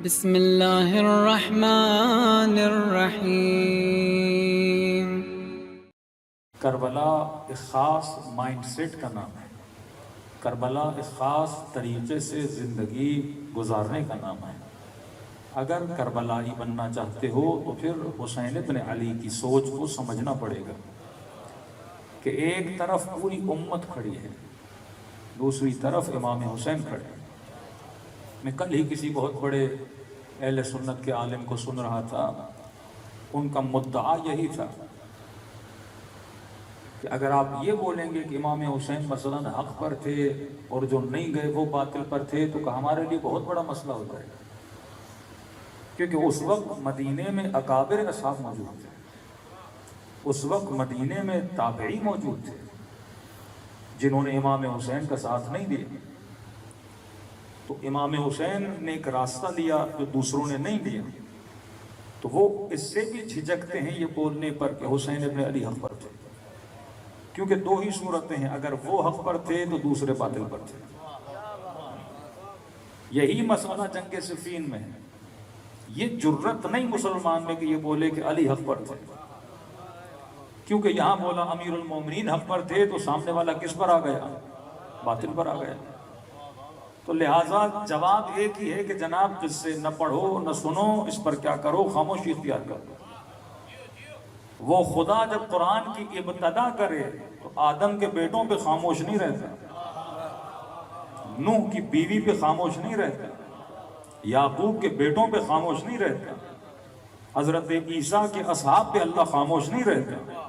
بسم اللہ الرحمن الرحیم۔ کربلا ایک خاص مائنڈ سیٹ کا نام ہے، کربلا ایک خاص طریقے سے زندگی گزارنے کا نام ہے۔ اگر کربلائی بننا چاہتے ہو تو پھر حسین ابن علی کی سوچ کو سمجھنا پڑے گا کہ ایک طرف پوری امت کھڑی ہے، دوسری طرف امام حسین کھڑے ہیں۔ میں کل ہی کسی بہت بڑے اہل سنت کے عالم کو سن رہا تھا، ان کا مدعا یہی تھا کہ اگر آپ یہ بولیں گے کہ امام حسین مثلا حق پر تھے اور جو نہیں گئے وہ باطل پر تھے تو ہمارے لیے بہت بڑا مسئلہ ہو جائے گا، کیونکہ اس وقت مدینے میں اکابر اصحاب موجود تھے، اس وقت مدینے میں تابعی موجود تھے جنہوں نے امام حسین کا ساتھ نہیں دیا۔ تو امام حسین نے ایک راستہ لیا جو دوسروں نے نہیں دیا، تو وہ اس سے بھی جھجکتے ہیں یہ بولنے پر کہ حسین ابن علی حق پر تھے، کیونکہ دو ہی صورتیں ہیں، اگر وہ حق پر تھے تو دوسرے باطل پر تھے۔ یہی مسئلہ جنگ صفین میں ہے۔ یہ جرت نہیں مسلمان میں کہ یہ بولے کہ علی حق پر تھے، کیونکہ یہاں بولا امیر المومنین حق پر تھے تو سامنے والا کس پر آ گیا؟ باطل پر آ گیا۔ تو لہٰذا جواب ایک ہی ہے کہ جناب قصے نہ پڑھو نہ سنو، اس پر کیا کرو؟ خاموشی اختیار کرو۔ وہ خدا جب قرآن کی ابتدا کرے تو آدم کے بیٹوں پہ خاموش نہیں رہتا، نوح کی بیوی پہ خاموش نہیں رہتا، یعقوب کے بیٹوں پہ خاموش نہیں رہتا، حضرت عیسیٰ کے اصحاب پہ اللہ خاموش نہیں رہتا۔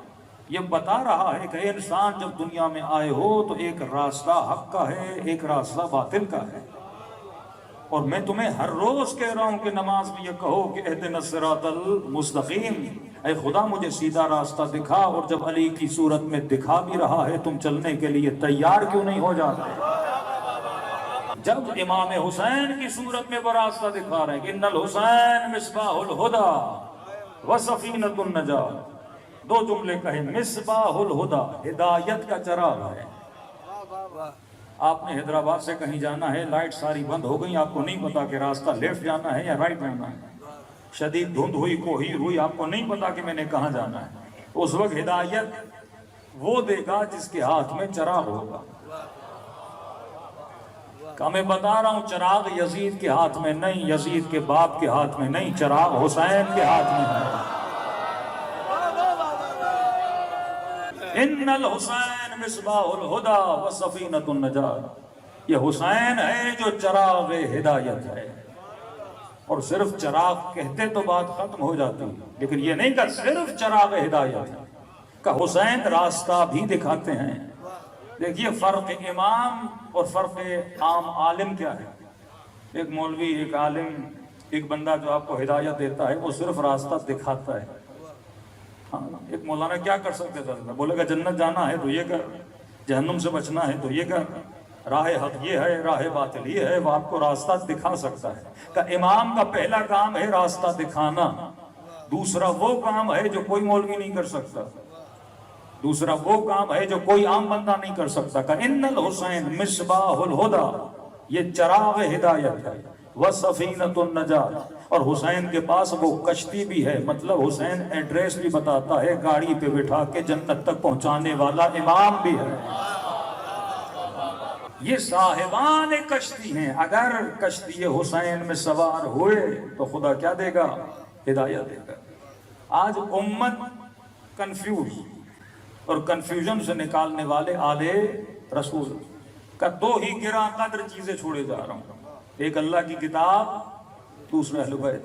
یہ بتا رہا ہے کہ انسان جب دنیا میں آئے ہو تو ایک راستہ حق کا ہے، ایک راستہ باطل کا ہے، اور میں تمہیں ہر روز کہہ رہا ہوں کہ نماز میں یہ کہو کہ اہدنا الصراط المستقیم، اے خدا مجھے سیدھا راستہ دکھا۔ اور جب علی کی صورت میں دکھا بھی رہا ہے، تم چلنے کے لیے تیار کیوں نہیں ہو جاتے؟ جب امام حسین کی صورت میں وہ راستہ دکھا رہے ہیں کہ ان الحسین مصباح الہدی وسفینۃ النجات، دو جملے کہے، مصباح الہدی ہدایت کا چراغ ہے۔ آپ نے حیدرآباد سے کہیں جانا ہے، لائٹ ساری بند ہو گئی، آپ کو نہیں پتا کہ راستہ لیفٹ جانا ہے یا رائٹ جانا ہے، شدید دھند ہوئی، کوہیر ہوئی، آپ کو نہیں پتا کہ میں نے کہاں جانا ہے۔ اس وقت ہدایت وہ دے گا جس کے ہاتھ میں چراغ ہوگا۔ کہ میں بتا رہا ہوں چراغ یزید کے ہاتھ میں نہیں، یزید کے باپ کے ہاتھ میں نہیں، چراغ حسین کے ہاتھ میں ہے۔ ان الحسین مصباح الہدی وسفینۃ النجات، یہ حسین ہے جو چراغ ہدایت ہے۔ اور صرف چراغ کہتے تو بات ختم ہو جاتی، لیکن یہ نہیں کہ صرف چراغ ہدایت ہے، کہ حسین راستہ بھی دکھاتے ہیں۔ دیکھیے فرق امام اور فرق عام عالم کیا ہے۔ ایک مولوی، ایک عالم، ایک بندہ جو آپ کو ہدایت دیتا ہے وہ صرف راستہ دکھاتا ہے۔ ایک مولانا کیا کر سکتے تھے؟ بولے گا جنت جانا ہے تو یہ کر، جہنم سے بچنا ہے تو یہ کر، راہ حق یہ ہے، راہ باطل یہ ہے، وہ آپ کو راستہ دکھا سکتا ہے۔ کہ امام کا پہلا کام ہے راستہ دکھانا، دوسرا وہ کام ہے جو کوئی مولوی نہیں کر سکتا، دوسرا وہ کام ہے جو کوئی عام بندہ نہیں کر سکتا۔ کہ ان الحسین مصباح الہدی، یہ چراغ ہدایت ہے، وسفینۃ النجات، اور حسین کے پاس وہ کشتی بھی ہے، مطلب حسین ایڈریس بھی بتاتا ہے، گاڑی پہ بٹھا کے جنت تک پہنچانے والا امام بھی ہے۔ یہ صاحبان کشتی ہیں، اگر کشتی حسین میں سوار ہوئے تو خدا کیا دے گا؟ ہدایت دے گا۔ آج امت کنفیوز اور کنفیوژن سے نکالنے والے آل رسول کا دو ہی گراں قدر چیزیں چھوڑے جا رہا ہوں، ایک اللہ کی کتاب، دوسرا اہل بیت۔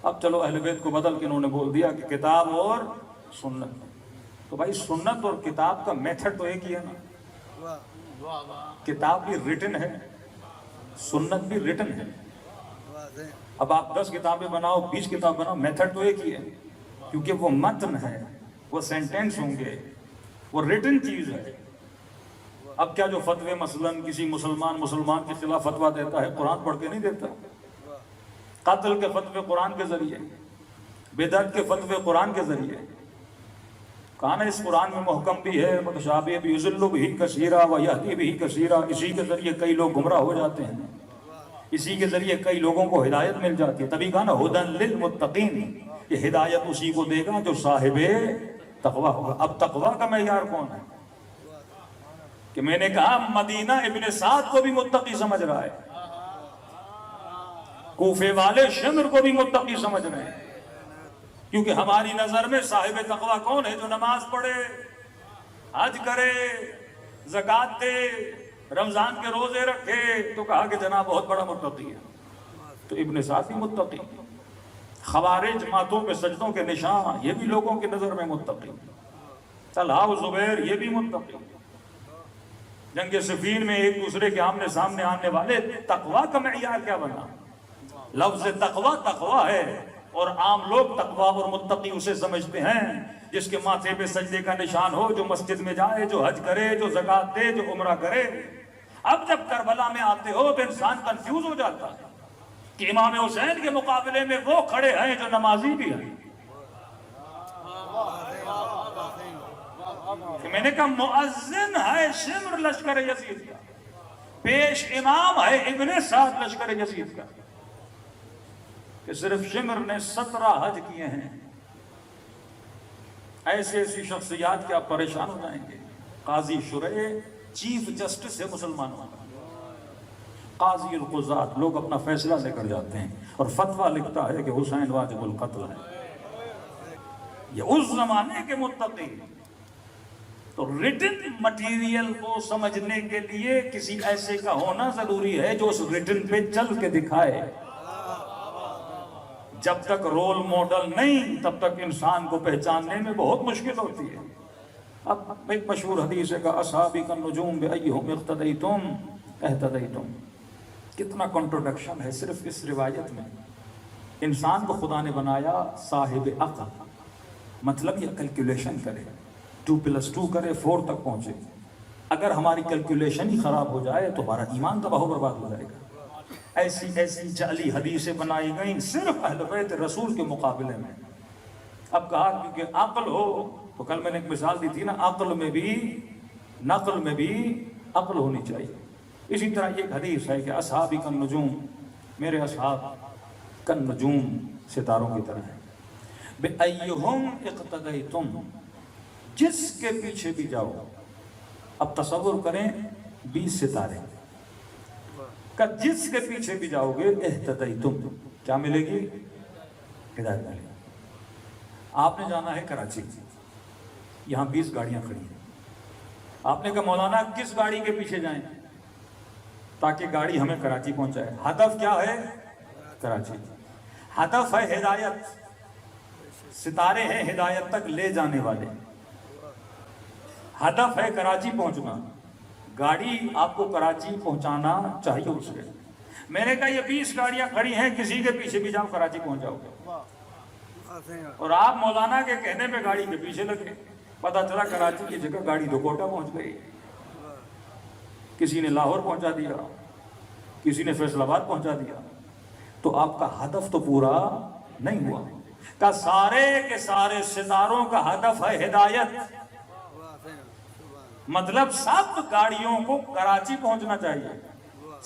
اب چلو اہل بیت کو بدل کے انہوں نے بول دیا کہ کتاب اور سنت، تو بھائی سنت اور کتاب کا میتھڈ تو ایک ہی ہے نا، کتاب بھی ریٹن ہے، سنت بھی ریٹن ہے۔ اب آپ 10 کتابیں بناؤ، 20 کتاب بناؤ، میتھڈ تو ایک ہی ہے، کیونکہ وہ متن ہے، وہ سینٹینس ہوں گے، وہ ریٹن چیز ہے۔ اب کیا جو فتوے مثلا کسی مسلمان کے خلاف فتویٰ دیتا ہے، قرآن پڑھ کے نہیں دیتا؟ قتل کے فتوے قرآن کے ذریعے، بدعت کے فتوے قرآن کے ذریعے۔ کہاں اس قرآن میں محکم بھی ہے، متشابہ بھی، یضل بہ کثیرا و یہدی بہ کثیرا، اسی کے ذریعے کئی لوگ گمراہ ہو جاتے ہیں۔ اسی کے ذریعے کئی لوگوں کو ہدایت مل جاتی ہے. تبھی کہا نا ہدن للمتقین، یہ ہدایت اسی کو دے گا جو صاحب تقویٰ ہوگا. اب تقویٰ کا معیار کون ہے؟ کہ میں نے کہا مدینہ ابن سعد کو بھی متقی سمجھ رہا ہے، کوفے والے شمر کو بھی متقی سمجھ رہے ہیں، کیونکہ ہماری نظر میں صاحب تقویٰ کون ہے؟ جو نماز پڑھے، حج کرے، زکوٰۃ دے، رمضان کے روزے رکھے. تو کہا کہ جناب بہت بڑا متقی ہے. تو ابن سعد بھی متقی. خوارج ماتھوں پہ سجدوں کے نشان، یہ بھی لوگوں کی نظر میں متقی. طلحہ و زبیر یہ بھی متقی. جنگ صفین میں ایک دوسرے کے آمنے سامنے آنے والے. تقویٰ کا معیار کیا بنا؟ لفظ تقویٰ تقویٰ ہے، اور عام لوگ تقویٰ اور متقی اسے سمجھتے ہیں جس کے ماتھے پہ سجدے کا نشان ہو، جو مسجد میں جائے، جو حج کرے، جو زکوٰۃ دے، جو عمرہ کرے. اب جب کربلا میں آتے ہو تو انسان کنفیوز ہو جاتا ہے کہ امام حسین کے مقابلے میں وہ کھڑے ہیں جو نمازی بھی ہیں. کہ میں نے کہا مؤذن ہے شمر لشکر یزید کا، پیش امام ہے ابن سعد لشکر یزید کا. کہ صرف شمر نے 17 حج کیے ہیں. ایسی شخصیات کے آپ پریشان ہو جائیں گے. قاضی شریح چیف جسٹس ہے مسلمانوں کا، قاضی القضات، لوگ اپنا فیصلہ لے کر جاتے ہیں اور فتویٰ لکھتا ہے کہ حسین واجب القتل ہے. یہ اس زمانے کے متقی. تو ریٹن مٹیریل کو سمجھنے کے لیے کسی ایسے کا ہونا ضروری ہے جو اس ریٹن پہ چل کے دکھائے. جب تک رول ماڈل نہیں تب تک انسان کو پہچاننے میں بہت مشکل ہوتی ہے. اب ایک مشہور حدیث ہے کہ اصحابی کالنجوم بأیہم اقتدیتم اہتدیتم. کتنا کنٹروڈکشن ہے صرف اس روایت میں. انسان کو خدا نے بنایا صاحب عقل، مطلب یہ کیلکولیشن کرے، 2+2 کرے 4 تک پہنچے. اگر ہماری کیلکولیشن ہی خراب ہو جائے تو ہمارا ایمان تباہ و برباد ہو جائے گا. ایسی جعلی حدیثیں بنائی گئیں صرف اہل بیت رسول کے مقابلے میں. اب کہا کیونکہ عقل ہو تو کل میں نے ایک مثال دی تھی نا، عقل میں بھی نقل میں بھی عقل ہونی چاہیے. اسی طرح یہ ایک حدیث ہے کہ اصحابی کالنجوم، میرے اصحاب کالنجوم ستاروں کی طرح ہیں. بأیہم اقتدیتم، جس کے پیچھے بھی جاؤ. اب تصور کریں 20 ستارے کا، جس کے پیچھے بھی جاؤ گے اہتدیتم، کیا ملے گی؟ ہدایت ملے گی. آپ نے جانا ہے کراچی، یہاں 20 گاڑیاں کھڑی ہیں. آپ نے کہا مولانا کس گاڑی کے پیچھے جائیں تاکہ گاڑی ہمیں کراچی پہنچائے؟ ہدف کیا ہے؟ کراچی. ہدف ہے ہدایت، ستارے ہیں ہدایت تک لے جانے والے. ہدف ہے کراچی پہنچنا، گاڑی آپ کو کراچی پہنچانا چاہیے اس سے. میں نے کہا یہ 20 گاڑیاں کھڑی ہیں، کسی کے پیچھے بھی جاؤ کراچی پہنچ جاؤ گے. اور آپ مولانا کے کہنے پہ گاڑی کے پیچھے لگے. پتا چلا کراچی کی جگہ گاڑی تو کوٹا پہنچ گئی، کسی نے لاہور پہنچا دیا، کسی نے فیصل آباد پہنچا دیا. تو آپ کا ہدف تو پورا نہیں ہوا. کہ سارے کے سارے ستاروں کا ہدف ہے ہدایت، مطلب سب گاڑیوں کو کراچی پہنچنا چاہیے،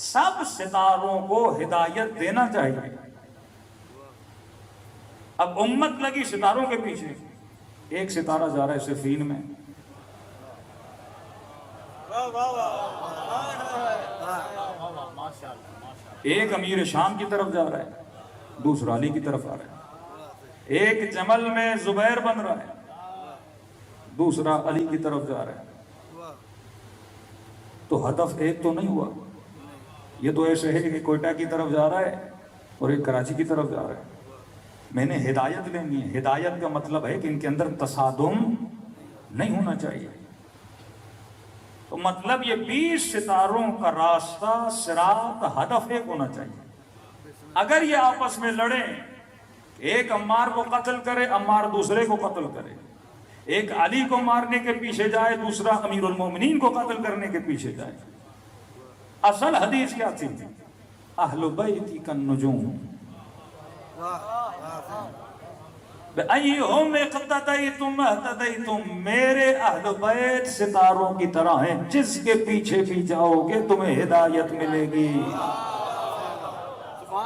سب ستاروں کو ہدایت دینا چاہیے. اب امت لگی ستاروں کے پیچھے. ایک ستارہ جا رہا ہے صفین میں، ایک امیر شام کی طرف جا رہا ہے، دوسرا علی کی طرف آ رہا ہے. ایک جمل میں زبیر بن رہا ہے، دوسرا علی کی طرف جا رہا ہے. تو ہدف ایک تو نہیں ہوا. یہ تو ایسے ہے کہ کوئٹہ کی طرف جا رہا ہے اور ایک کراچی کی طرف جا رہا ہے. میں نے ہدایت لینی ہے. ہدایت کا مطلب ہے کہ ان کے اندر تصادم نہیں ہونا چاہیے. تو مطلب یہ 20 ستاروں کا راستہ صراط ہدف ایک ہونا چاہیے. اگر یہ آپس میں لڑیں، ایک عمار کو قتل کرے، عمار دوسرے کو قتل کرے، ایک علی کو مارنے کے پیچھے جائے، دوسرا امیر المومنین کو قتل کرنے کے پیچھے جائے. اصل حدیث کیا تھی؟ اہل بیتی کالنجوم بأیہم اقتدیتم اہتدیتم. میرے اہل بیت ستاروں کی طرح ہیں، جس کے پیچھے بھی جاؤ گے تمہیں ہدایت ملے گی.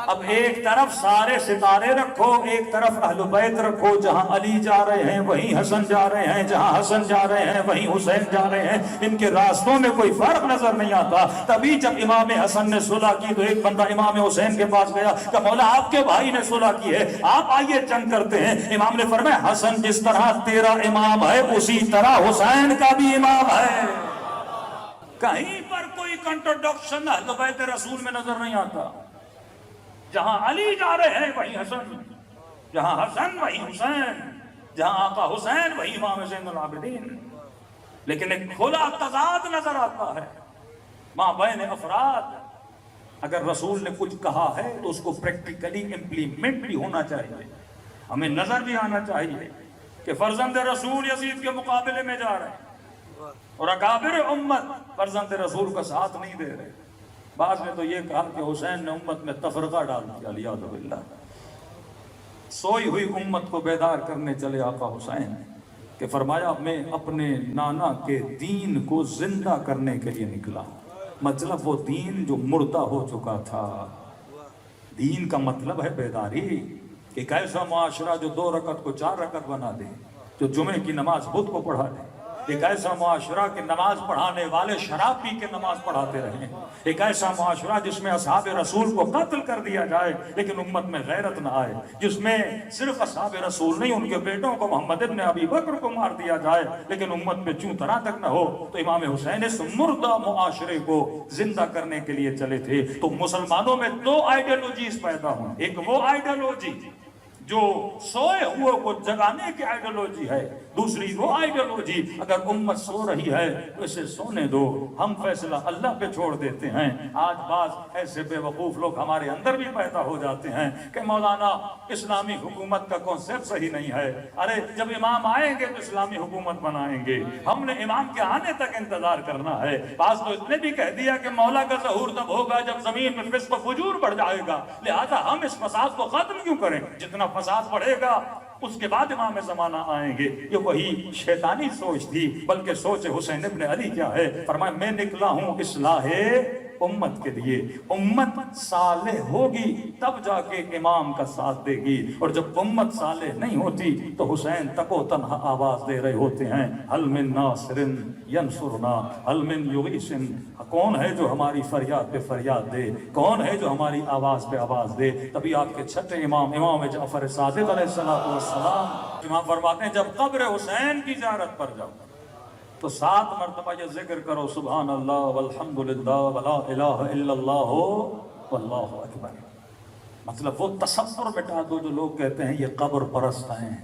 اب ایک طرف سارے ستارے رکھو، ایک طرف اہل بیت رکھو، جہاں علی جا رہے ہیں وہیں حسن جا رہے ہیں، جہاں حسن جا رہے ہیں وہیں حسین جا رہے ہیں، ان کے راستوں میں کوئی فرق نظر نہیں آتا۔ تبھی جب امام حسن نے صلح کی تو ایک بندہ امام حسین کے پاس گیا کہ مولا آپ کے بھائی نے صلح کی ہے، آپ آئیے جنگ کرتے ہیں۔ امام نے فرمایا حسن جس طرح تیرا امام ہے اسی طرح حسین کا بھی امام ہے۔ کہیں پر کوئی کنٹروڈکشن اہل بیت رسول میں نظر نہیں آتا۔ جہاں علی جا رہے ہیں وہیں حسن، جہاں حسن وہیں حسین، جہاں آقا حسین وہیں امام زین العابدین۔ لیکن ایک کھلا تضاد نظر آتا ہے ماں بین افراد۔ اگر رسول نے کچھ کہا ہے تو اس کو پریکٹیکلی امپلیمنٹ بھی ہونا چاہیے، ہمیں نظر بھی آنا چاہیے کہ فرزند رسول یزید کے مقابلے میں جا رہے ہیں اور اکابر امت فرزند رسول کا ساتھ نہیں دے رہے۔ بعض نے تو یہ کہا کہ حسین نے امت میں تفرقہ ڈال دیا، الیاذ باللہ۔ سوئی ہوئی امت کو بیدار کرنے چلے آقا حسین کہ فرمایا میں اپنے نانا کے دین کو زندہ کرنے کے لیے نکلا۔ مطلب وہ دین جو مردہ ہو چکا تھا۔ دین کا مطلب ہے بیداری، کہ ایک ایسا معاشرہ جو 2 رکعت کو 4 رکعت بنا دے، جو جمعے کی نماز بدھ کو پڑھا دے، ایک ایسا معاشرہ کہ نماز پڑھانے والے شراب پی کے نماز پڑھاتے رہیں، ایک ایسا معاشرہ جس میں اصحاب رسول کو قتل کر دیا جائے لیکن امت میں غیرت نہ آئے، جس میں صرف اصحاب رسول نہیں ان کے بیٹوں کو محمد ابن ابی بکر کو مار دیا جائے لیکن امت میں چوں طرح تک نہ ہو۔ تو امام حسین اس مردہ معاشرے کو زندہ کرنے کے لیے چلے تھے۔ تو مسلمانوں میں 2 آئیڈیالوجیز پیدا ہوں، ایک وہ آئیڈیالوجی جو سوئے ہوئے کو جگانے کی آئیڈیالوجی ہے، دوسری وہ آئیڈیالوجی اگر امت سو رہی ہے تو اسے سونے دو، ہم فیصلہ اللہ پہ چھوڑ دیتے ہیں۔ آج بعض ایسے بے وقوف لوگ ہمارے اندر بھی پیدا ہو جاتے ہیں کہ مولانا اسلامی حکومت کا کانسیپٹ صحیح نہیں ہے۔ ارے جب امام آئیں گے تو اسلامی حکومت بنائیں گے، ہم نے امام کے آنے تک انتظار کرنا ہے۔ بعض تو اس نے بھی کہہ دیا کہ مولا کا ظہور تب ہوگا جب زمین میں فسق و فجور بڑھ جائے گا، لہذا ہم اس فساد کو ختم کیوں کریں؟ جتنا فساد بڑھے گا اس کے بعد امام زمانہ آئیں گے۔ یہ وہی شیطانی سوچ تھی، بلکہ سوچ حسین ابن علی کیا ہے؟ فرمایا میں نکلا ہوں اصلاح امت کے لیے، امت صالح ہوگی تب جا کے امام کا ساتھ دے گی، اور جب امت صالح نہیں ہوتی تو حسین تک و تنہا آواز دے رہے ہوتے ہیں، حل من ناصر ینصرنا حل من یغیث، کون ہے جو ہماری فریاد پہ فریاد دے، کون ہے جو ہماری آواز پہ آواز دے؟ تبھی آپ کے چھٹے امام جعفر صادق علیہ السلام امام فرماتے ہیں جب قبر حسین کی زیارت پر جاؤ تو 7 مرتبہ یہ ذکر کرو، سبحان اللہ والحمدللہ ولا الہ الا اللہ واللہ اکبر۔ مطلب وہ تصور مٹا دو جو لوگ کہتے ہیں یہ قبر پرست ہیں،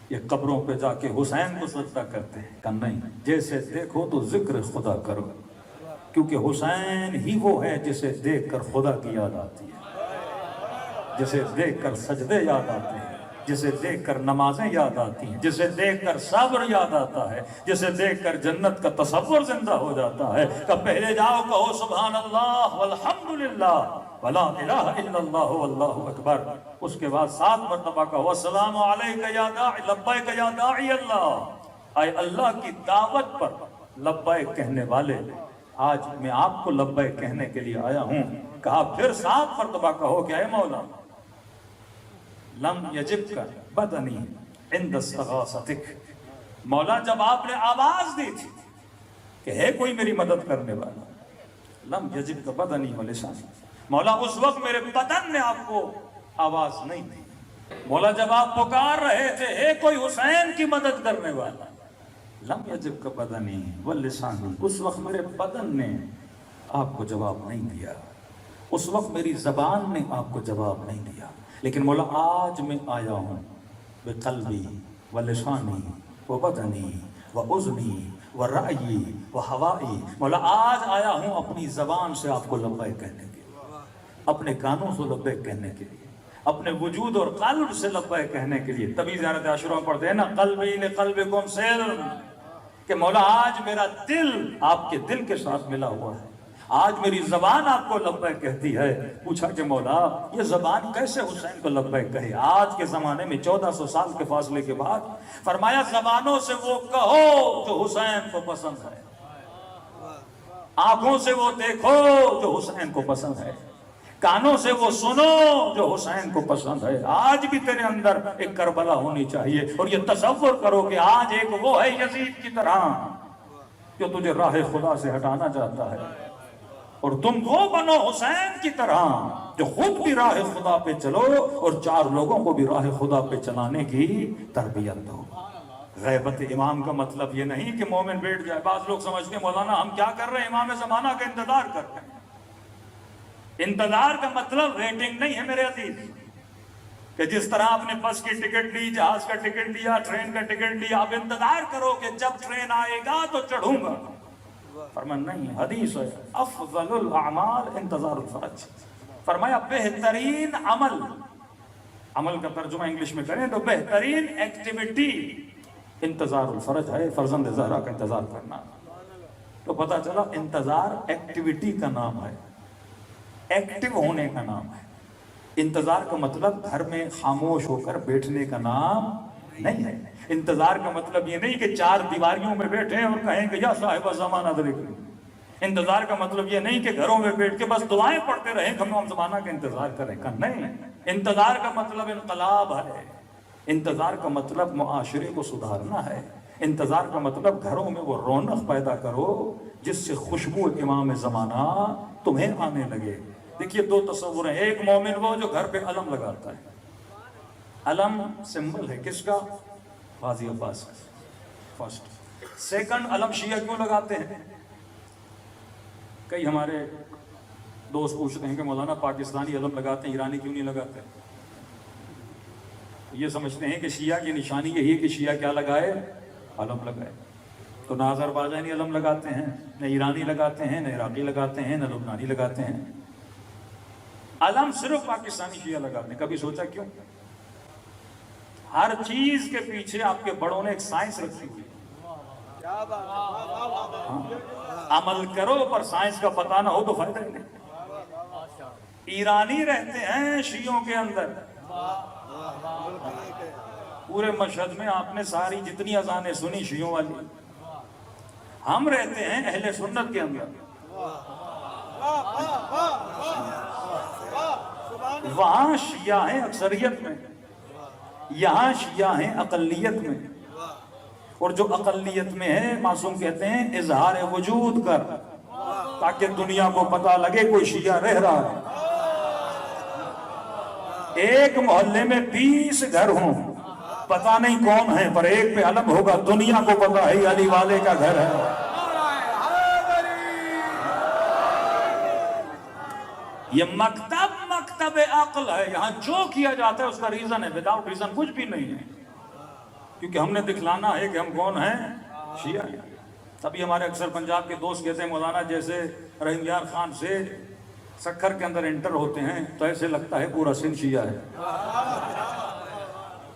یہ قبروں پہ جا کے حسین کو سجدہ کرتے ہیں، کہ نہیں، جیسے دیکھو تو ذکر خدا کرو، کیونکہ حسین ہی وہ ہے جسے دیکھ کر خدا کی یاد آتی ہے، جسے دیکھ کر سجدے یاد آتے ہیں، جسے دیکھ کر نمازیں یاد آتی ہیں، جسے دیکھ کر صبر یاد آتا ہے، جسے دیکھ کر جنت کا تصور زندہ ہو جاتا ہے۔ کہ پہلے جاؤ کہو سبحان اللہ والحمدللہ ولا الہ الا اللہ واللہ اکبر، اس کے بعد 7 مرتبہ کہو السلام علیک یا داعی لبیک یا داعی اللہ، اے اللہ کی دعوت پر لبیک کہنے والے، آج میں آپ کو لبیک کہنے کے لیے آیا ہوں۔ کہا پھر 7 مرتبہ کہو کہ اے مولا لم یجب کا بدنی عند استغاثتک، مولا جب آپ نے آواز دی تھی کہ ہے کوئی میری مدد کرنے والا، لم یجب کا بدنی ولسانی، مولا اس وقت میرے بدن نے آپ کو آواز نہیں دی۔ مولا جب آپ پکار رہے تھے ہے کوئی حسین کی مدد کرنے والا، لم یجب کا بدنی ولسانی، اس وقت میرے بدن نے آپ کو جواب نہیں دیا، اس وقت میری زبان نے آپ کو جواب نہیں دیا، لیکن مولا آج میں آیا ہوں بقلبی ولسانی وبدنی واذنی ورأیی وہوائی، مولا آج آیا ہوں اپنی زبان سے آپ کو لبیک کہنے کے لیے، اپنے کانوں سے لبیک کہنے کے لیے، اپنے وجود اور قلب سے لبیک کہنے کے لیے۔ تبھی زیارت عاشورہ پڑھتے ہیں نا قلبی لقلبکم سلم، کہ مولا آج میرا دل آپ کے دل کے ساتھ ملا ہوا ہے، آج میری زبان آپ کو لبیک کہتی ہے۔ پوچھا کہ مولا یہ زبان کیسے حسین کو لبیک کہے آج کے زمانے میں 1400 سال کے فاصلے کے بعد؟ فرمایا زبانوں سے وہ کہو جو حسین کو پسند ہے، آنکھوں سے وہ دیکھو جو حسین کو پسند ہے، کانوں سے وہ سنو جو حسین کو پسند ہے. آج بھی تیرے اندر ایک کربلا ہونی چاہیے, اور یہ تصور کرو کہ آج ایک وہ ہے یزید کی طرح جو تجھے راہ خدا سے ہٹانا چاہتا ہے, اور تم وہ بنو حسین کی طرح جو خود بھی راہ خدا پہ چلو اور 4 لوگوں کو بھی راہ خدا پہ چلانے کی تربیت دو. غیبت امام کا مطلب یہ نہیں کہ مومن بیٹھ جائے. بعض لوگ سمجھتے ہیں مولانا ہم کیا کر رہے ہیں, امام زمانہ کا انتظار کر رہے ہیں. انتظار کا مطلب ویٹنگ نہیں ہے میرے عزیز, کہ جس طرح آپ نے بس کی ٹکٹ لی, جہاز کا ٹکٹ لیا, ٹرین کا ٹکٹ لیا, آپ انتظار کرو کہ جب ٹرین آئے گا تو چڑھوں گا. فرمایا نہیں, حدیث ہے افضل الاعمال انتظار الفرج. فرمایا بہترین عمل, عمل کا ترجمہ انگلش میں کریں تو بہترین ایکٹیویٹی انتظار الفرج ہے, فرزند زہرا کا انتظار کرنا. تو پتا چلا انتظار ایکٹیویٹی کا نام ہے, ایکٹیو ہونے کا نام ہے. انتظار کا مطلب گھر میں خاموش ہو کر بیٹھنے کا نام نہیں ہے. انتظار کا مطلب یہ نہیں کہ 4 دیواریوں میں بیٹھیں اور کہیں کہ یا صاحب زمانہ درک. انتظار کا مطلب یہ نہیں کہ گھروں میں بیٹھ کے بس دعائیں پڑھتے رہیں کہ ہم زمانہ کا انتظار کریں. نہیں, انتظار کا مطلب انقلاب ہے. انتظار کا مطلب معاشرے کو سدھارنا ہے. انتظار کا مطلب گھروں میں وہ رونق پیدا کرو جس سے خوشبو امام زمانہ تمہیں آنے لگے. دیکھیے 2 تصور ہیں. ایک مومن وہ جو گھر پہ علم لگاتا ہے. علم سمبل ہے کس کا؟ غازی عباس کا. فرسٹ. سیکنڈ, علم شیعہ کیوں لگاتے ہیں؟ کئی ہمارے دوست پوچھتے ہیں کہ مولانا پاکستانی علم لگاتے ہیں, ایرانی کیوں نہیں لگاتے؟ یہ سمجھتے ہیں کہ شیعہ کی نشانی یہی ہے کہ شیعہ کیا لگائے, علم لگائے. تو نہ آذربائیجانی علم لگاتے ہیں, نہ ایرانی لگاتے ہیں, نہ عراقی لگاتے ہیں, نہ لبنانی لگاتے ہیں. علم صرف پاکستانی شیعہ لگاتے ہیں. کبھی سوچا کیوں؟ ہر چیز کے پیچھے آپ کے بڑوں نے ایک سائنس رکھی ہوئی. عمل کرو پر سائنس کا پتہ نہ ہو تو فائدہ ہی نہیں. ایرانی رہتے ہیں شیعوں کے اندر. پورے مشہد میں آپ نے ساری جتنی اذانیں سنی شیعوں والی. ہم رہتے ہیں اہل سنت کے اندر. وہاں شیعہ ہیں اکثریت میں, یہاں شیعہ ہیں اقلیت میں. اور جو اقلیت میں ہے معصوم کہتے ہیں اظہار وجود کر, تاکہ دنیا کو پتہ لگے کوئی شیعہ رہ رہا ہے. ایک محلے میں 20 گھر ہوں, پتہ نہیں کون ہے, پر ایک پہ علم ہوگا, دنیا کو پتہ ہے علی والے کا گھر ہے. یہ مکتب عقل ہے. یہاں جو کیا جاتا ہے اس کا ریزن ہے, وداؤٹ ریزن کچھ بھی نہیں ہے. کیونکہ ہم نے دکھلانا ہے کہ ہم کون ہیں, شیعہ. تبھی ہمارے اکثر پنجاب کے دوست کہتے ہیں مولانا جیسے رحیم یار خان سے سکھر کے اندر انٹر ہوتے ہیں تو ایسے لگتا ہے پورا سندھ شیعہ ہے.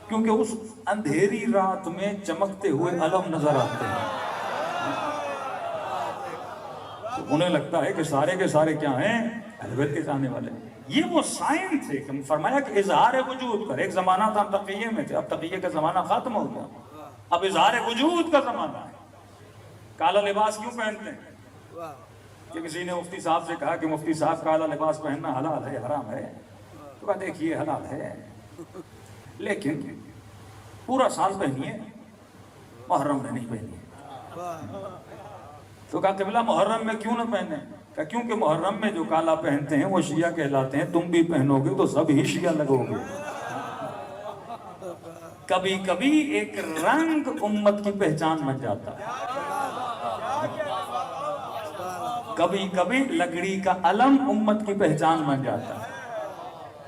کیونکہ اس اندھیری رات میں چمکتے ہوئے علم نظر آتے ہیں, تو انہیں لگتا ہے کہ سارے کے سارے کیا ہیں, اہل بیت کے چاہنے والے. یہ وہ سائنس ہے کہ فرمایا کہ اظہار وجود کر. ایک زمانہ تھا ہم تقیہ میں تھے, اب تقیہ کا زمانہ ختم ہو گیا, اب اظہار وجود کا زمانہ ہے. کالا لباس کیوں پہنتے ہیں؟ کہ کسی نے مفتی صاحب سے کہا کہ مفتی صاحب کالا لباس پہننا حلال ہے حرام ہے؟ تو کہا دیکھیے حلال ہے لیکن پورا سال پہنیے, محرم میں نہیں پہنیے. تو کہا قبلہ محرم میں کیوں نہ پہنے؟ کہ کیونکہ محرم میں جو کالا پہنتے ہیں وہ شیعہ کہلاتے ہیں, تم بھی پہنو گے تو سب ہی شیعہ لگو گے. کبھی کبھی ایک رنگ امت کی پہچان بن جاتا ہے, کبھی کبھی لکڑی کا علم امت کی پہچان بن جاتا ہے.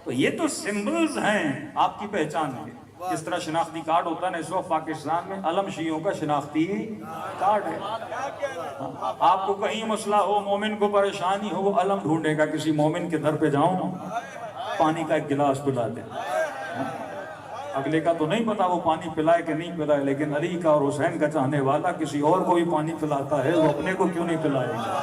تو یہ تو سمبلز ہیں آپ کی پہچان کے. جس طرح شناختی کارڈ ہوتا ہے نا, اس وقت پاکستان میں علم شیعوں کا شناختی کارڈ ہے. آپ کو کہیں مسئلہ ہو, مومن کو پریشانی ہو, وہ علم ڈھونڈے گا. کسی مومن کے در پہ جاؤں, پانی کا ایک گلاس پلا دیں. اگلے کا تو نہیں پتا وہ پانی پلائے کہ نہیں پلائے, لیکن علی کا اور حسین کا چاہنے والا کسی اور کو بھی پانی پلاتا ہے, وہ اپنے کو کیوں نہیں پلائے گا.